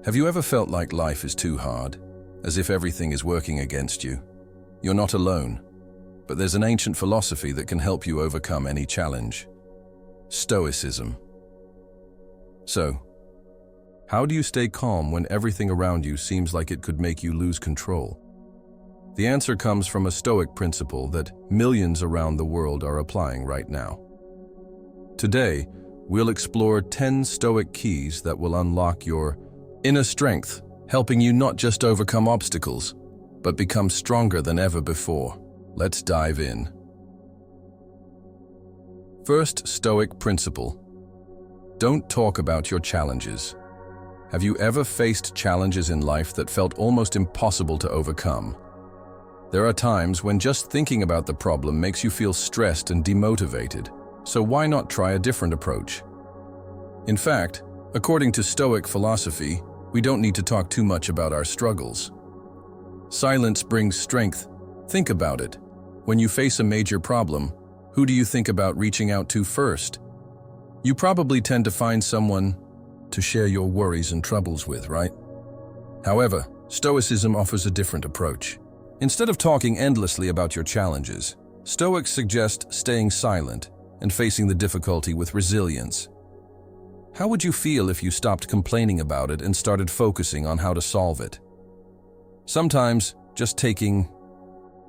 Have you ever felt like life is too hard, as if everything is working against you? You're not alone, but there's an ancient philosophy that can help you overcome any challenge. Stoicism. So, how do you stay calm when everything around you seems like it could make you lose control? The answer comes from a Stoic principle that millions around the world are applying right now. Today, we'll explore 10 Stoic keys that will unlock your inner strength, helping you not just overcome obstacles, but become stronger than ever before. Let's dive in. First Stoic principle. Don't talk about your challenges. Have you ever faced challenges in life that felt almost impossible to overcome? There are times when just thinking about the problem makes you feel stressed and demotivated, so why not try a different approach? In fact, according to Stoic philosophy, we don't need to talk too much about our struggles. Silence brings strength. Think about it. When you face a major problem, who do you think about reaching out to first? You probably tend to find someone to share your worries and troubles with, right? However, Stoicism offers a different approach. Instead of talking endlessly about your challenges, Stoics suggest staying silent and facing the difficulty with resilience. How would you feel if you stopped complaining about it and started focusing on how to solve it? Sometimes, just taking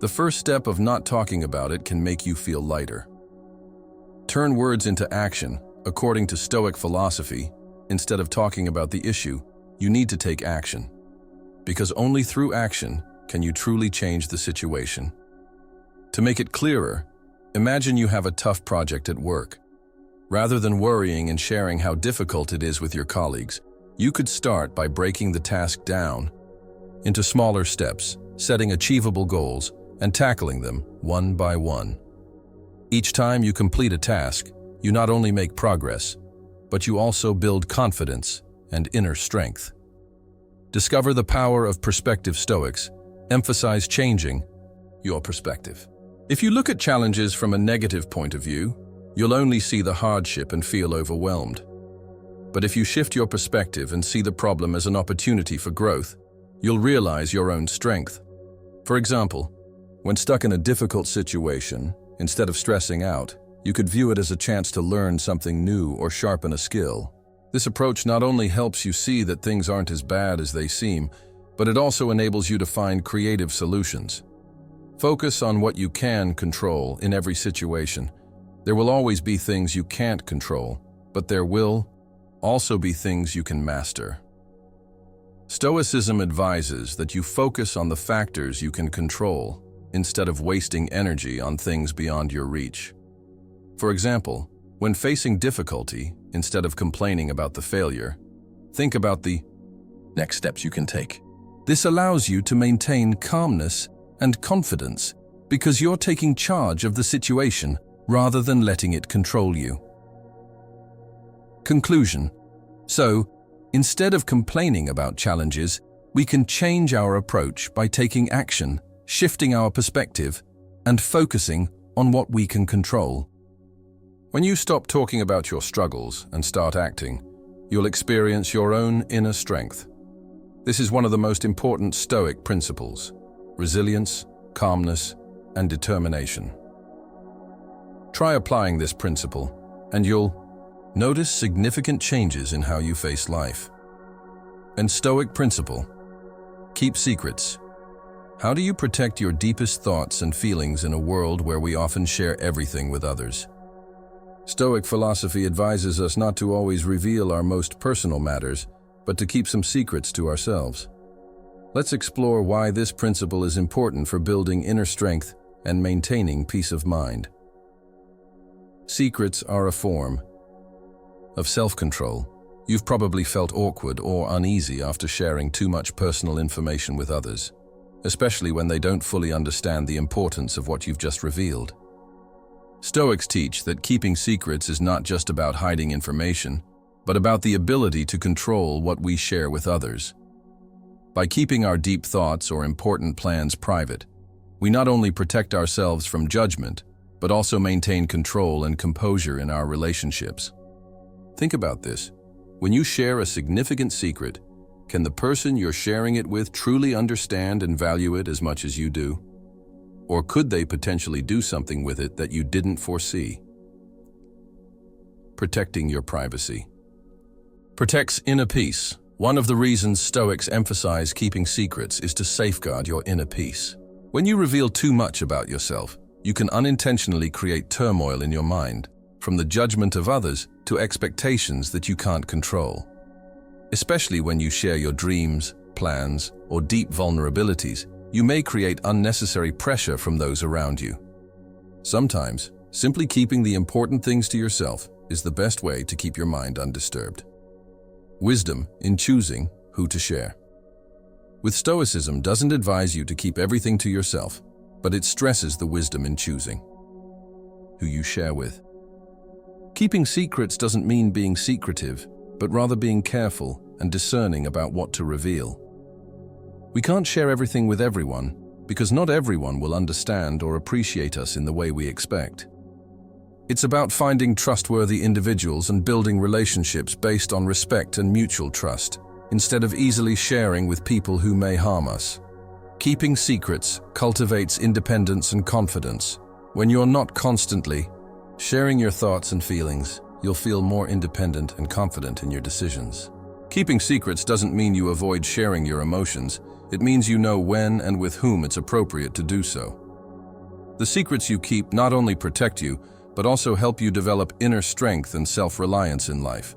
the first step of not talking about it can make you feel lighter. Turn words into action. According to Stoic philosophy, instead of talking about the issue, you need to take action. Because only through action can you truly change the situation. To make it clearer, imagine you have a tough project at work. Rather than worrying and sharing how difficult it is with your colleagues, you could start by breaking the task down into smaller steps, setting achievable goals, and tackling them one by one. Each time you complete a task, you not only make progress, but you also build confidence and inner strength. Discover the power of perspective. Stoics emphasize changing your perspective. If you look at challenges from a negative point of view, you'll only see the hardship and feel overwhelmed. But if you shift your perspective and see the problem as an opportunity for growth, you'll realize your own strength. For example, when stuck in a difficult situation, instead of stressing out, you could view it as a chance to learn something new or sharpen a skill. This approach not only helps you see that things aren't as bad as they seem, but it also enables you to find creative solutions. Focus on what you can control in every situation. There will always be things you can't control, but there will also be things you can master. Stoicism advises that you focus on the factors you can control instead of wasting energy on things beyond your reach. For example, when facing difficulty, instead of complaining about the failure, think about the next steps you can take. This allows you to maintain calmness and confidence because you're taking charge of the situation rather than letting it control you. Conclusion. So, instead of complaining about challenges, we can change our approach by taking action, shifting our perspective, and focusing on what we can control. When you stop talking about your struggles and start acting, you'll experience your own inner strength. This is one of the most important Stoic principles: resilience, calmness, and determination. Try applying this principle, and you'll notice significant changes in how you face life. And Stoic principle: keep secrets. How do you protect your deepest thoughts and feelings in a world where we often share everything with others? Stoic philosophy advises us not to always reveal our most personal matters, but to keep some secrets to ourselves. Let's explore why this principle is important for building inner strength and maintaining peace of mind. Secrets are a form of self-control. You've probably felt awkward or uneasy after sharing too much personal information with others, especially when they don't fully understand the importance of what you've just revealed. Stoics teach that keeping secrets is not just about hiding information, but about the ability to control what we share with others. By keeping our deep thoughts or important plans private, we not only protect ourselves from judgment, but also maintain control and composure in our relationships. Think about this. When you share a significant secret, Can the person you're sharing it with truly understand and value it as much as you do? Or could they potentially do something with it that you didn't foresee? Protecting your privacy. Protects inner peace. One of the reasons Stoics emphasize keeping secrets is to safeguard your inner peace. When you reveal too much about yourself, you can unintentionally create turmoil in your mind, from the judgment of others to expectations that you can't control. Especially when you share your dreams, plans, or deep vulnerabilities, you may create unnecessary pressure from those around you. Sometimes, simply keeping the important things to yourself is the best way to keep your mind undisturbed. Wisdom in choosing who to share. With Stoicism doesn't advise you to keep everything to yourself, but it stresses the wisdom in choosing who you share with. Keeping secrets doesn't mean being secretive, but rather being careful and discerning about what to reveal. We can't share everything with everyone because not everyone will understand or appreciate us in the way we expect. It's about finding trustworthy individuals and building relationships based on respect and mutual trust, instead of easily sharing with people who may harm us. Keeping secrets cultivates independence and confidence. When you're not constantly sharing your thoughts and feelings, you'll feel more independent and confident in your decisions. Keeping secrets doesn't mean you avoid sharing your emotions. It means you know when and with whom it's appropriate to do so. The secrets you keep not only protect you, but also help you develop inner strength and self-reliance in life.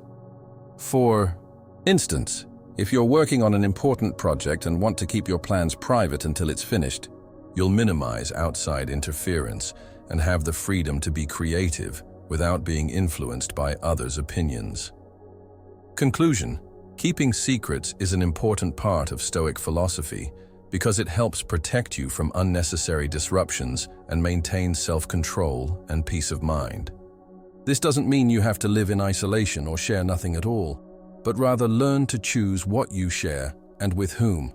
For instance, if you're working on an important project and want to keep your plans private until it's finished, you'll minimize outside interference and have the freedom to be creative without being influenced by others' opinions. Conclusion: keeping secrets is an important part of Stoic philosophy because it helps protect you from unnecessary disruptions and maintain self-control and peace of mind. This doesn't mean you have to live in isolation or share nothing at all, but rather learn to choose what you share and with whom.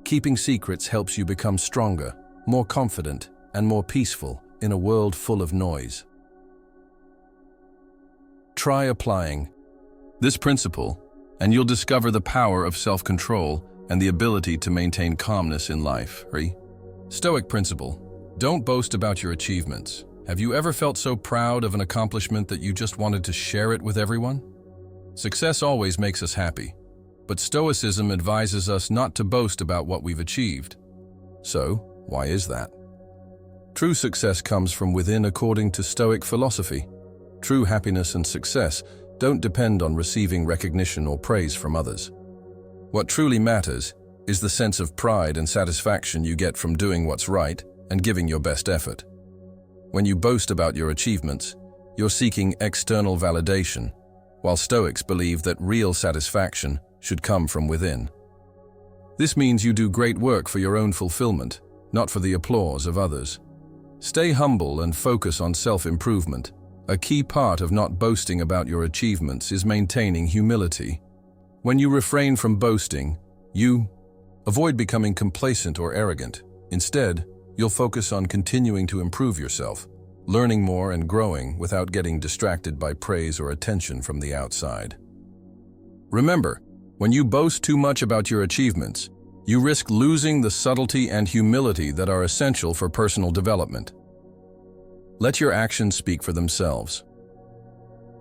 Keeping secrets helps you become stronger, more confident, and more peaceful in a world full of noise. Try applying this principle, and you'll discover the power of self-control and the ability to maintain calmness in life. Stoic principle: don't boast about your achievements. Have you ever felt so proud of an accomplishment that you just wanted to share it with everyone? Success always makes us happy, but Stoicism advises us not to boast about what we've achieved. So, why is that? True success comes from within according to Stoic philosophy. True happiness and success don't depend on receiving recognition or praise from others. What truly matters is the sense of pride and satisfaction you get from doing what's right and giving your best effort. When you boast about your achievements, you're seeking external validation, while Stoics believe that real satisfaction should come from within. This means you do great work for your own fulfillment, not for the applause of others. Stay humble and focus on self-improvement. A key part of not boasting about your achievements is maintaining humility. When you refrain from boasting, you avoid becoming complacent or arrogant. Instead, you'll focus on continuing to improve yourself, learning more and growing without getting distracted by praise or attention from the outside. Remember, when you boast too much about your achievements, you risk losing the subtlety and humility that are essential for personal development. Let your actions speak for themselves.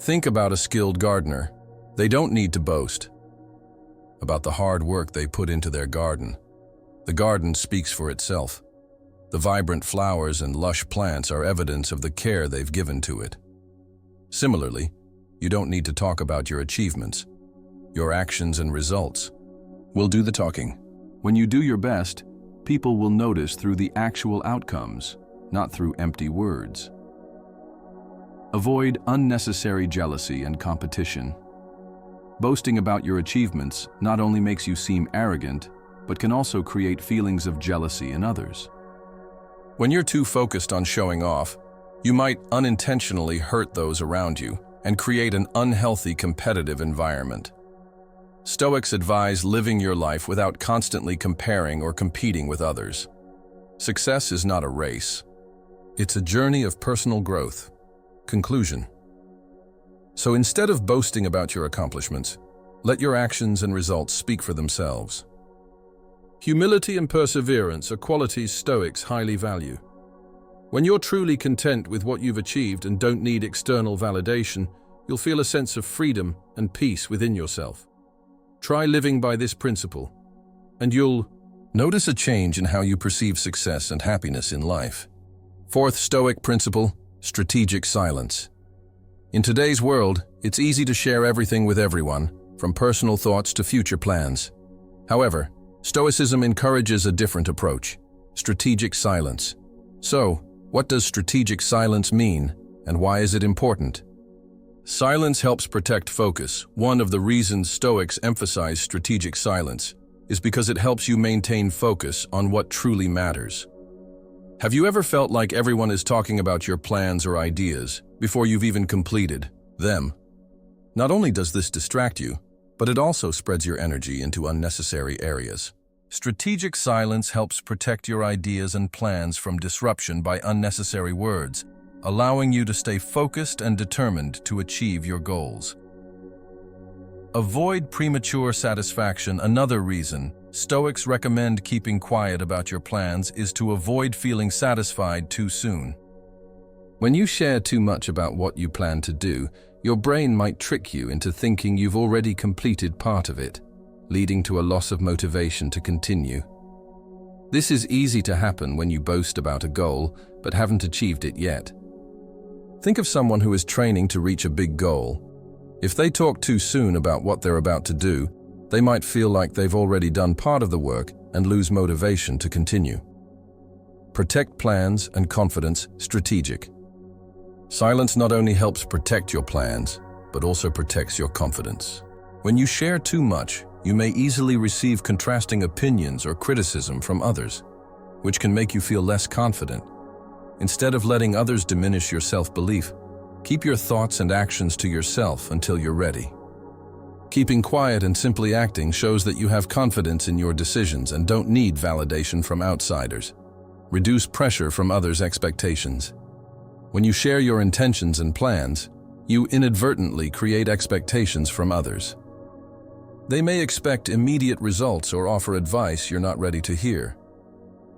Think about a skilled gardener. They don't need to boast about the hard work they put into their garden. The garden speaks for itself. The vibrant flowers and lush plants are evidence of the care they've given to it. Similarly, you don't need to talk about your achievements. Your actions and results will do the talking. When you do your best, people will notice through the actual outcomes, not through empty words. Avoid unnecessary jealousy and competition. Boasting about your achievements not only makes you seem arrogant, but can also create feelings of jealousy in others. When you're too focused on showing off, you might unintentionally hurt those around you and create an unhealthy competitive environment. Stoics advise living your life without constantly comparing or competing with others. Success is not a race. It's a journey of personal growth. Conclusion. So instead of boasting about your accomplishments, Let your actions and results speak for themselves. Humility and perseverance are qualities Stoics highly value. When you're truly content with what you've achieved and don't need external validation, you'll feel a sense of freedom and peace within yourself. Try living by this principle, and you'll notice a change in how you perceive success and happiness in life. Fourth Stoic principle, strategic silence. In today's world, it's easy to share everything with everyone, from personal thoughts to future plans. However, Stoicism encourages a different approach, strategic silence. So, what does strategic silence mean, and why is it important? Silence helps protect focus. One of the reasons Stoics emphasize strategic silence is because it helps you maintain focus on what truly matters. Have you ever felt like everyone is talking about your plans or ideas before you've even completed them? Not only does this distract you, but it also spreads your energy into unnecessary areas. Strategic silence helps protect your ideas and plans from disruption by unnecessary words, allowing you to stay focused and determined to achieve your goals. Avoid premature satisfaction. Another reason Stoics recommend keeping quiet about your plans is to avoid feeling satisfied too soon. When you share too much about what you plan to do, your brain might trick you into thinking you've already completed part of it, leading to a loss of motivation to continue. This is easy to happen when you boast about a goal but haven't achieved it yet. Think of someone who is training to reach a big goal. If they talk too soon about what they're about to do, they might feel like they've already done part of the work and lose motivation to continue. Protect plans and confidence. Strategic silence not only helps protect your plans, but also protects your confidence. When you share too much, you may easily receive contrasting opinions or criticism from others, which can make you feel less confident. Instead of letting others diminish your self-belief, keep your thoughts and actions to yourself until you're ready. Keeping quiet and simply acting shows that you have confidence in your decisions and don't need validation from outsiders. Reduce pressure from others' expectations. When you share your intentions and plans, you inadvertently create expectations from others. They may expect immediate results or offer advice you're not ready to hear.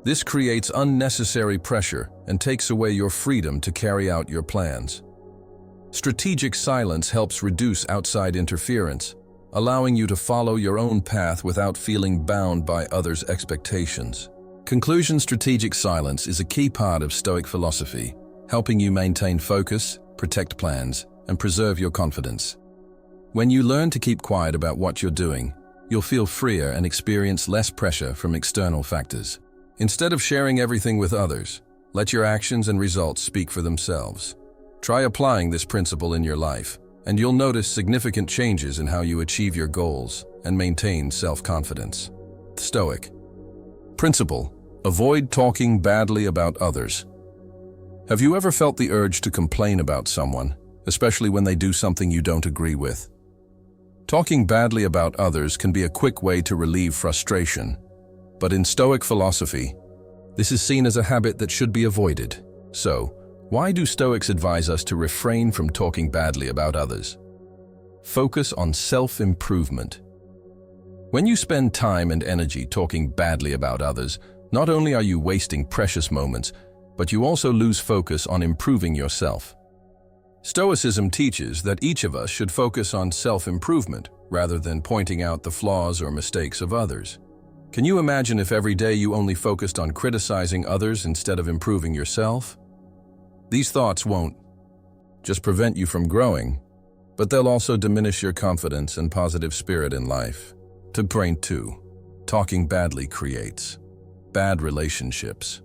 This creates unnecessary pressure and takes away your freedom to carry out your plans. Strategic silence helps reduce outside interference, allowing you to follow your own path without feeling bound by others' expectations. Conclusion: strategic silence is a key part of Stoic philosophy, helping you maintain focus, protect plans, and preserve your confidence. When you learn to keep quiet about what you're doing, you'll feel freer and experience less pressure from external factors. Instead of sharing everything with others, let your actions and results speak for themselves. Try applying this principle in your life, and you'll notice significant changes in how you achieve your goals and maintain self-confidence. Stoic principle: avoid talking badly about others. Have you ever felt the urge to complain about someone, especially when they do something you don't agree with? Talking badly about others can be a quick way to relieve frustration, but in Stoic philosophy, this is seen as a habit that should be avoided. So, why do Stoics advise us to refrain from talking badly about others? Focus on self-improvement. When you spend time and energy talking badly about others, not only are you wasting precious moments, but you also lose focus on improving yourself. Stoicism teaches that each of us should focus on self-improvement rather than pointing out the flaws or mistakes of others. Can you imagine if every day you only focused on criticizing others instead of improving yourself? These thoughts won't just prevent you from growing, but they'll also diminish your confidence and positive spirit in life. To point 2, talking badly creates bad relationships.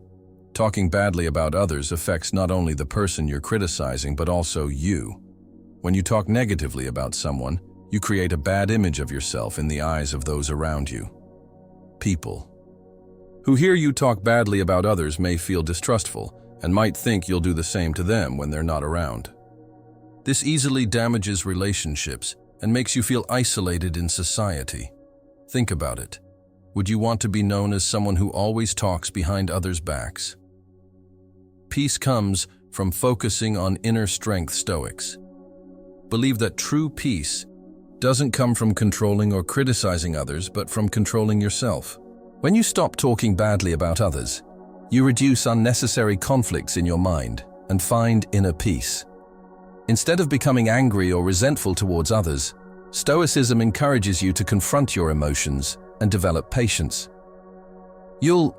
Talking badly about others affects not only the person you're criticizing, but also you. When you talk negatively about someone, you create a bad image of yourself in the eyes of those around you. People who hear you talk badly about others may feel distrustful and might think you'll do the same to them when they're not around. This easily damages relationships and makes you feel isolated in society. Think about it. Would you want to be known as someone who always talks behind others' backs? Peace comes from focusing on inner strength. Stoics believe that true peace doesn't come from controlling or criticizing others, but from controlling yourself. When you stop talking badly about others, you reduce unnecessary conflicts in your mind and find inner peace. Instead of becoming angry or resentful towards others, Stoicism encourages you to confront your emotions and develop patience. You'll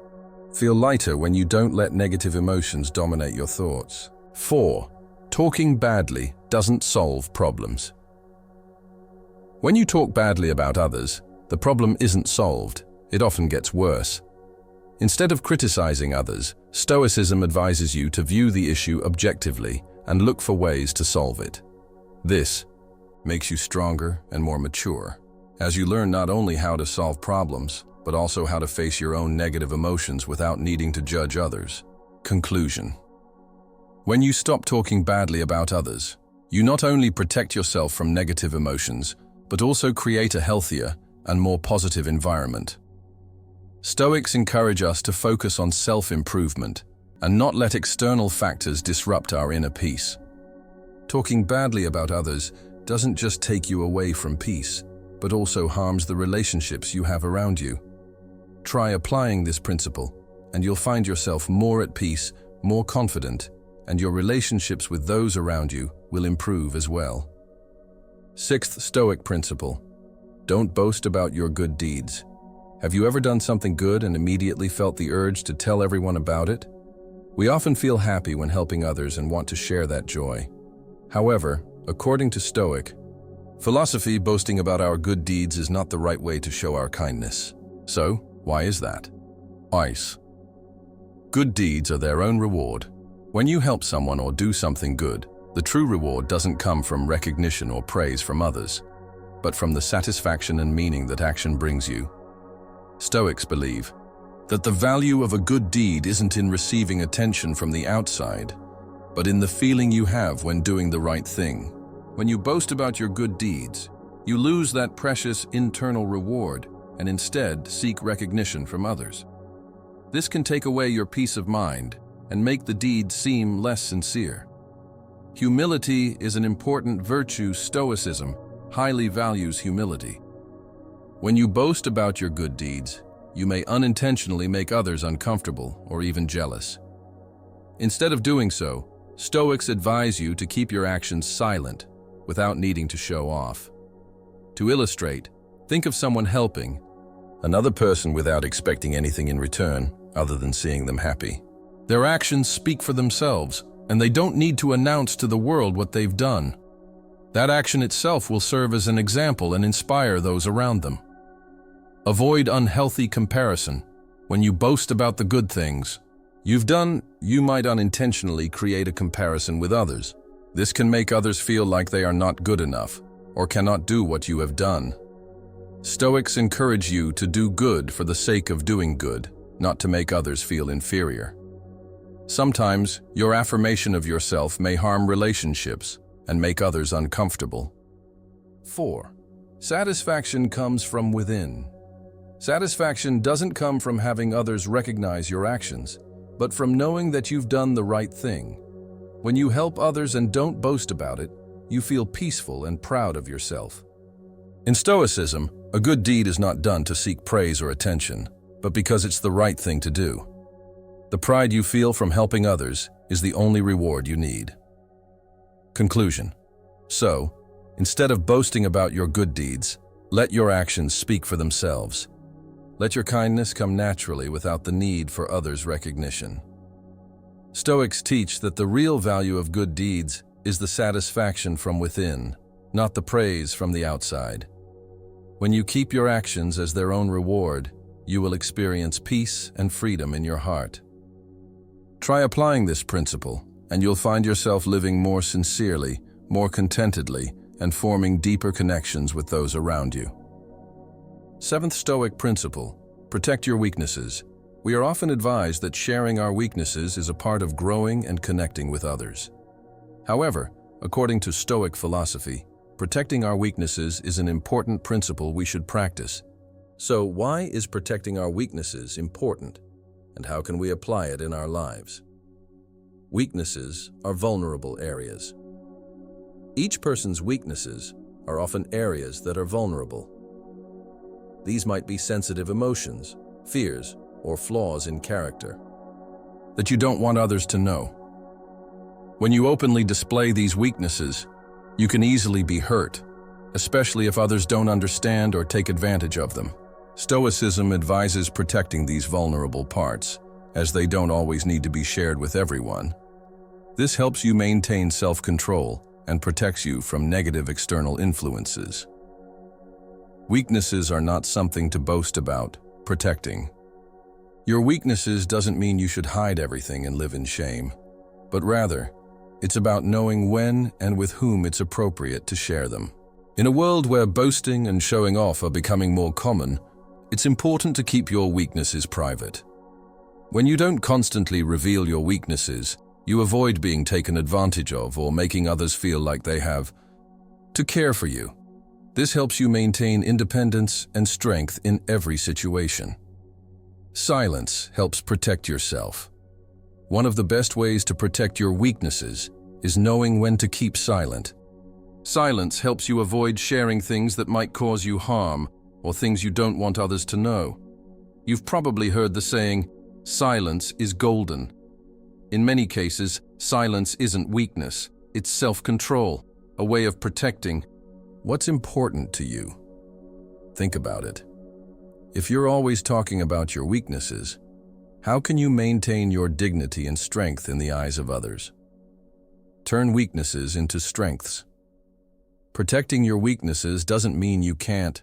feel lighter when you don't let negative emotions dominate your thoughts. 4. Talking badly doesn't solve problems. When you talk badly about others, the problem isn't solved. It often gets worse. Instead of criticizing others, Stoicism advises you to view the issue objectively and look for ways to solve it. This makes you stronger and more mature, as you learn not only how to solve problems, but also how to face your own negative emotions without needing to judge others. Conclusion. When you stop talking badly about others, you not only protect yourself from negative emotions, but also create a healthier and more positive environment. Stoics encourage us to focus on self-improvement and not let external factors disrupt our inner peace. Talking badly about others doesn't just take you away from peace, but also harms the relationships you have around you. Try applying this principle, and you'll find yourself more at peace, more confident, and your relationships with those around you will improve as well. 6th Stoic principle: don't boast about your good deeds. Have you ever done something good and immediately felt the urge to tell everyone about it? We often feel happy when helping others and want to share that joy. However, according to Stoic philosophy, boasting about our good deeds is not the right way to show our kindness. So, why is that? Ice. Good deeds are their own reward. When you help someone or do something good, the true reward doesn't come from recognition or praise from others, but from the satisfaction and meaning that action brings you. Stoics believe that the value of a good deed isn't in receiving attention from the outside, but in the feeling you have when doing the right thing. When you boast about your good deeds, you lose that precious internal reward and instead seek recognition from others. This can take away your peace of mind and make the deed seem less sincere. Humility is an important virtue. Stoicism highly values humility. When you boast about your good deeds, you may unintentionally make others uncomfortable or even jealous. Instead of doing so, Stoics advise you to keep your actions silent without needing to show off. To illustrate, think of someone helping another person without expecting anything in return other than seeing them happy. Their actions speak for themselves, and they don't need to announce to the world what they've done. That action itself will serve as an example and inspire those around them. Avoid unhealthy comparison. When you boast about the good things you've done, you might unintentionally create a comparison with others. This can make others feel like they are not good enough or cannot do what you have done. Stoics encourage you to do good for the sake of doing good, not to make others feel inferior. Sometimes, your affirmation of yourself may harm relationships and make others uncomfortable. 4. Satisfaction comes from within. Satisfaction doesn't come from having others recognize your actions, but from knowing that you've done the right thing. When you help others and don't boast about it, you feel peaceful and proud of yourself. In Stoicism, a good deed is not done to seek praise or attention, but because it's the right thing to do. The pride you feel from helping others is the only reward you need. Conclusion. So, instead of boasting about your good deeds, let your actions speak for themselves. Let your kindness come naturally without the need for others' recognition. Stoics teach that the real value of good deeds is the satisfaction from within, not the praise from the outside. When you keep your actions as their own reward, you will experience peace and freedom in your heart. Try applying this principle, and you'll find yourself living more sincerely, more contentedly, and forming deeper connections with those around you. 7th Stoic principle: protect your weaknesses. We are often advised that sharing our weaknesses is a part of growing and connecting with others. However, according to Stoic philosophy, protecting our weaknesses is an important principle we should practice. So, why is protecting our weaknesses important, and how can we apply it in our lives? Weaknesses are vulnerable areas. Each person's weaknesses are often areas that are vulnerable. These might be sensitive emotions, fears, or flaws in character that you don't want others to know. When you openly display these weaknesses, you can easily be hurt, especially if others don't understand or take advantage of them. Stoicism advises protecting these vulnerable parts, as they don't always need to be shared with everyone. This helps you maintain self-control and protects you from negative external influences. Weaknesses are not something to boast about, protecting. Your weaknesses doesn't mean you should hide everything and live in shame, but rather, it's about knowing when and with whom it's appropriate to share them. In a world where boasting and showing off are becoming more common, it's important to keep your weaknesses private. When you don't constantly reveal your weaknesses, you avoid being taken advantage of or making others feel like they have to care for you. This helps you maintain independence and strength in every situation. Silence helps protect yourself. One of the best ways to protect your weaknesses is knowing when to keep silent. Silence helps you avoid sharing things that might cause you harm or things you don't want others to know. You've probably heard the saying, "Silence is golden." In many cases, silence isn't weakness, it's self-control, a way of protecting what's important to you. Think about it. If you're always talking about your weaknesses, how can you maintain your dignity and strength in the eyes of others? Turn weaknesses into strengths. Protecting your weaknesses doesn't mean you can't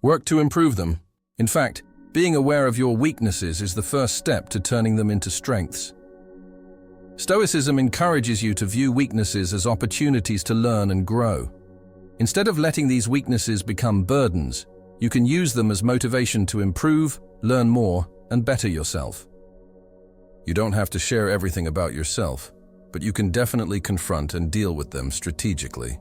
work to improve them. In fact, being aware of your weaknesses is the first step to turning them into strengths. Stoicism encourages you to view weaknesses as opportunities to learn and grow. Instead of letting these weaknesses become burdens, you can use them as motivation to improve, learn more, and better yourself. You don't have to share everything about yourself, but you can definitely confront and deal with them strategically.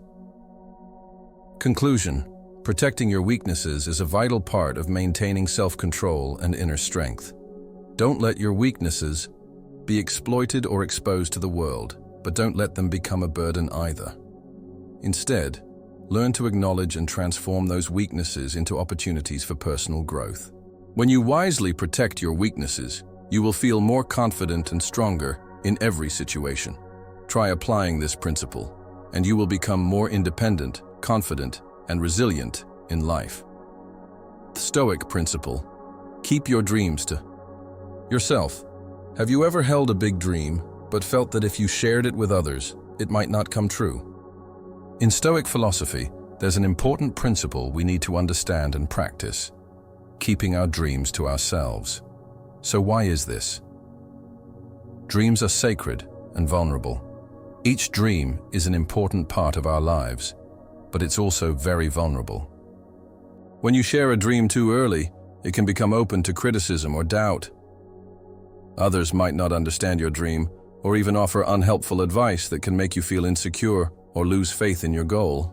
Conclusion: protecting your weaknesses is a vital part of maintaining self-control and inner strength. Don't let your weaknesses be exploited or exposed to the world, but don't let them become a burden either. Instead, learn to acknowledge and transform those weaknesses into opportunities for personal growth. When you wisely protect your weaknesses, you will feel more confident and stronger in every situation. Try applying this principle, and you will become more independent, confident, and resilient in life. The Stoic principle: keep your dreams to yourself. Have you ever held a big dream, but felt that if you shared it with others, it might not come true? In Stoic philosophy, there's an important principle we need to understand and practice: keeping our dreams to ourselves. So why is this? Dreams are sacred and vulnerable. Each dream is an important part of our lives, but it's also very vulnerable. When you share a dream too early, it can become open to criticism or doubt. Others might not understand your dream, or even offer unhelpful advice that can make you feel insecure or lose faith in your goal.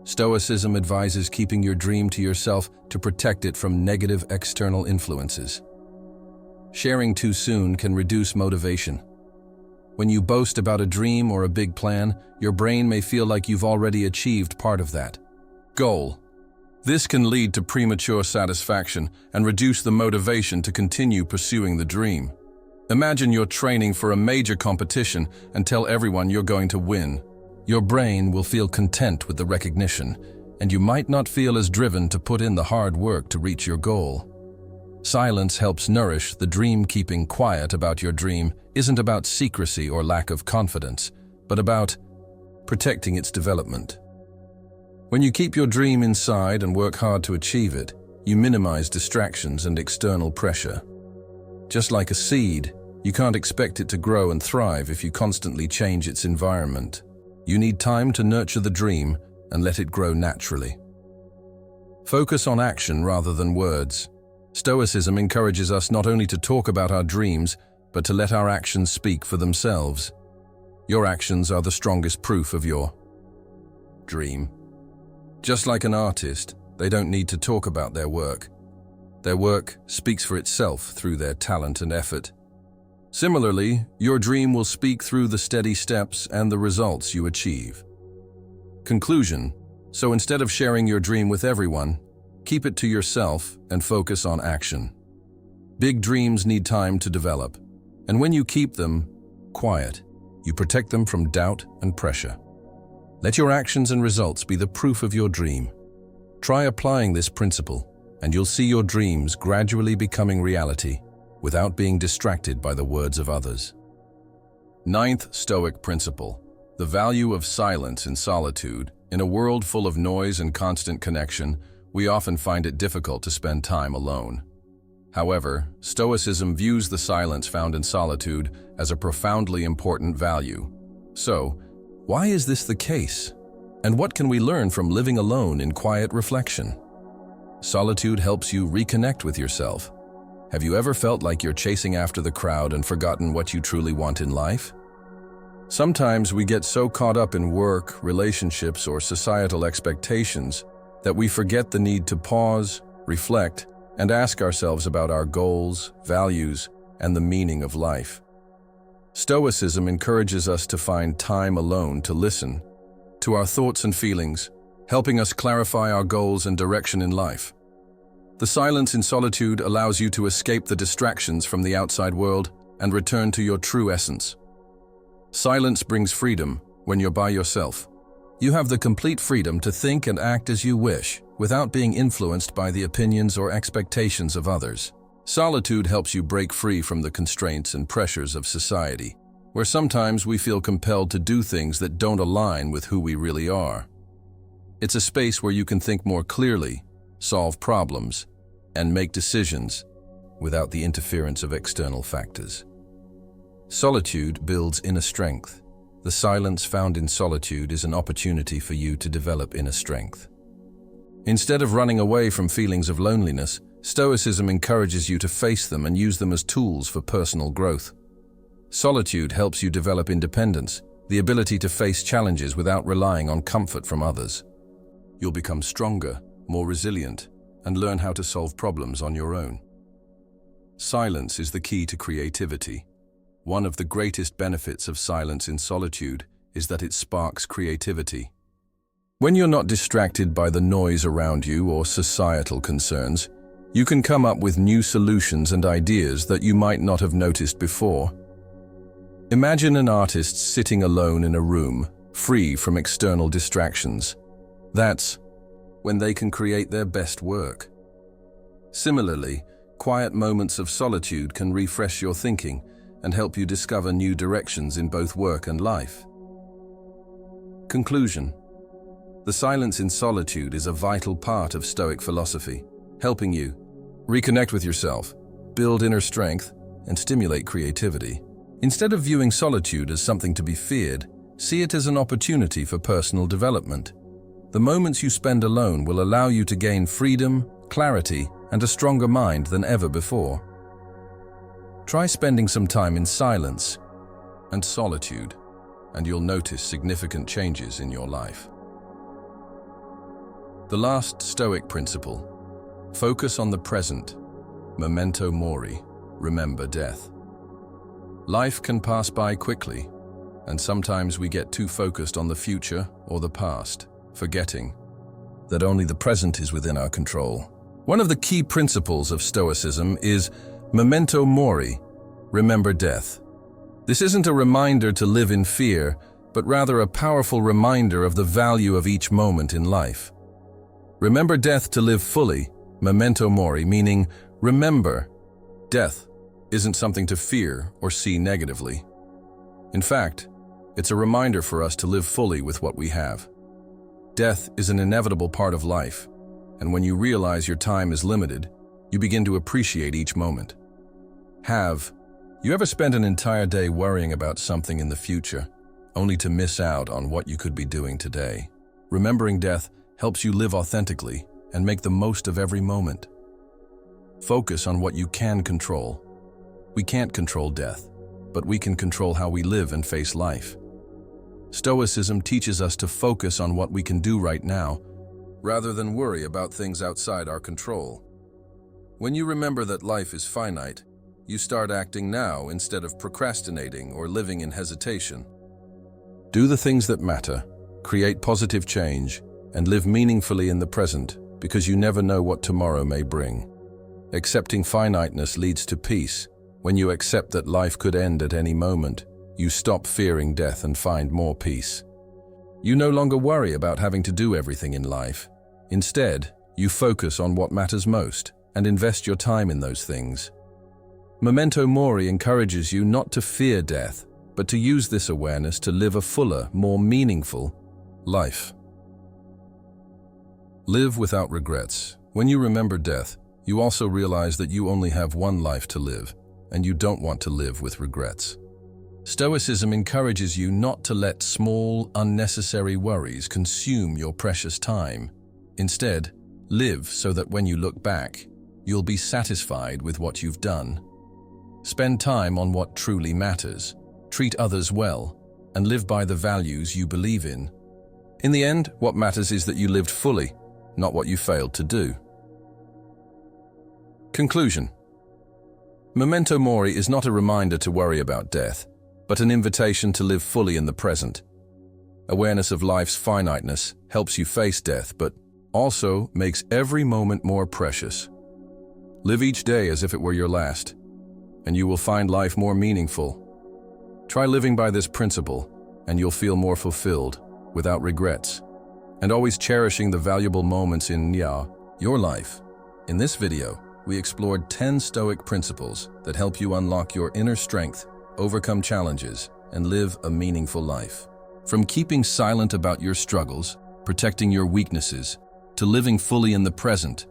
Stoicism advises keeping your dream to yourself to protect it from negative external influences. Sharing too soon can reduce motivation. When you boast about a dream or a big plan, your brain may feel like you've already achieved part of that goal. This can lead to premature satisfaction and reduce the motivation to continue pursuing the dream. Imagine you're training for a major competition and tell everyone you're going to win. Your brain will feel content with the recognition, and you might not feel as driven to put in the hard work to reach your goal. Silence helps nourish the dream. Keeping quiet about your dream isn't about secrecy or lack of confidence, but about protecting its development. When you keep your dream inside and work hard to achieve it, you minimize distractions and external pressure. Just like a seed, you can't expect it to grow and thrive if you constantly change its environment. You need time to nurture the dream and let it grow naturally. Focus on action rather than words. Stoicism encourages us not only to talk about our dreams, but to let our actions speak for themselves. Your actions are the strongest proof of your dream. Just like an artist, they don't need to talk about their work. Their work speaks for itself through their talent and effort. Similarly, your dream will speak through the steady steps and the results you achieve. Conclusion: So instead of sharing your dream with everyone, keep it to yourself and focus on action. Big dreams need time to develop, and when you keep them quiet, you protect them from doubt and pressure. Let your actions and results be the proof of your dream. Try applying this principle, and you'll see your dreams gradually becoming reality without being distracted by the words of others. Ninth Stoic principle: the value of silence in solitude. In a world full of noise and constant connection, we often find it difficult to spend time alone. However, Stoicism views the silence found in solitude as a profoundly important value. So, why is this the case? And what can we learn from living alone in quiet reflection? Solitude helps you reconnect with yourself. Have you ever felt like you're chasing after the crowd and forgotten what you truly want in life? Sometimes we get so caught up in work, relationships, or societal expectations that we forget the need to pause, reflect, and ask ourselves about our goals, values, and the meaning of life. Stoicism encourages us to find time alone to listen to our thoughts and feelings, helping us clarify our goals and direction in life. The silence in solitude allows you to escape the distractions from the outside world and return to your true essence. Silence brings freedom when you're by yourself. You have the complete freedom to think and act as you wish, without being influenced by the opinions or expectations of others. Solitude helps you break free from the constraints and pressures of society, where sometimes we feel compelled to do things that don't align with who we really are. It's a space where you can think more clearly, solve problems, and make decisions without the interference of external factors. Solitude builds inner strength. The silence found in solitude is an opportunity for you to develop inner strength. Instead of running away from feelings of loneliness, Stoicism encourages you to face them and use them as tools for personal growth. Solitude helps you develop independence, the ability to face challenges without relying on comfort from others. You'll become stronger, more resilient, and learn how to solve problems on your own. Silence is the key to creativity. One of the greatest benefits of silence in solitude is that it sparks creativity. When you're not distracted by the noise around you or societal concerns, you can come up with new solutions and ideas that you might not have noticed before. Imagine an artist sitting alone in a room, free from external distractions. That's when they can create their best work. Similarly, quiet moments of solitude can refresh your thinking and help you discover new directions in both work and life. Conclusion: the silence in solitude is a vital part of Stoic philosophy, helping you reconnect with yourself, build inner strength, and stimulate creativity. Instead of viewing solitude as something to be feared, see it as an opportunity for personal development. The moments you spend alone will allow you to gain freedom, clarity, and a stronger mind than ever before. Try spending some time in silence and solitude, and you'll notice significant changes in your life. The last Stoic principle: focus on the present. Memento mori, remember death. Life can pass by quickly, and sometimes we get too focused on the future or the past, forgetting that only the present is within our control. One of the key principles of Stoicism is memento mori, remember death. This isn't a reminder to live in fear, but rather a powerful reminder of the value of each moment in life. Remember death to live fully, memento mori, meaning remember, death isn't something to fear or see negatively. In fact, it's a reminder for us to live fully with what we have. Death is an inevitable part of life, and when you realize your time is limited, you begin to appreciate each moment. Have you ever spent an entire day worrying about something in the future, only to miss out on what you could be doing today? Remembering death helps you live authentically and make the most of every moment. Focus on what you can control. We can't control death, but we can control how we live and face life. Stoicism teaches us to focus on what we can do right now, rather than worry about things outside our control. When you remember that life is finite, you start acting now instead of procrastinating or living in hesitation. Do the things that matter, create positive change, and live meaningfully in the present because you never know what tomorrow may bring. Accepting finiteness leads to peace. When you accept that life could end at any moment, you stop fearing death and find more peace. You no longer worry about having to do everything in life. Instead, you focus on what matters most and invest your time in those things. Memento Mori encourages you not to fear death, but to use this awareness to live a fuller, more meaningful life. Live without regrets. When you remember death, you also realize that you only have one life to live, and you don't want to live with regrets. Stoicism encourages you not to let small, unnecessary worries consume your precious time. Instead, live so that when you look back, you'll be satisfied with what you've done. Spend time on what truly matters, treat others well, and live by the values you believe in. In the end, what matters is that you lived fully, not what you failed to do. Conclusion. Memento Mori is not a reminder to worry about death, but an invitation to live fully in the present. Awareness of life's finiteness helps you face death, but also makes every moment more precious. Live each day as if it were your last, and you will find life more meaningful. Try living by this principle, and you'll feel more fulfilled, without regrets, and always cherishing the valuable moments in your life. In this video, we explored 10 Stoic principles that help you unlock your inner strength, overcome challenges, and live a meaningful life. From keeping silent about your struggles, protecting your weaknesses, to living fully in the present,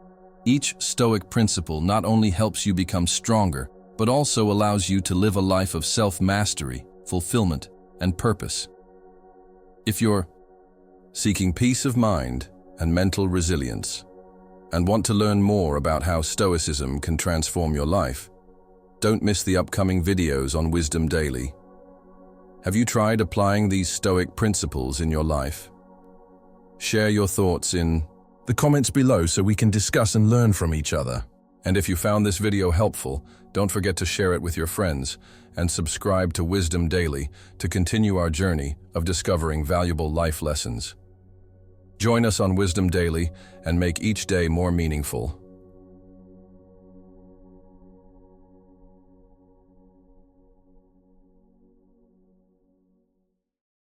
each Stoic principle not only helps you become stronger, but also allows you to live a life of self-mastery, fulfillment, and purpose. If you're seeking peace of mind and mental resilience, and want to learn more about how Stoicism can transform your life, don't miss the upcoming videos on Wisdom Daily. Have you tried applying these Stoic principles in your life? Share your thoughts in the comments below so we can discuss and learn from each other. And if you found this video helpful, don't forget to share it with your friends and subscribe to Wisdom Daily to continue our journey of discovering valuable life lessons. Join us on Wisdom Daily and make each day more meaningful.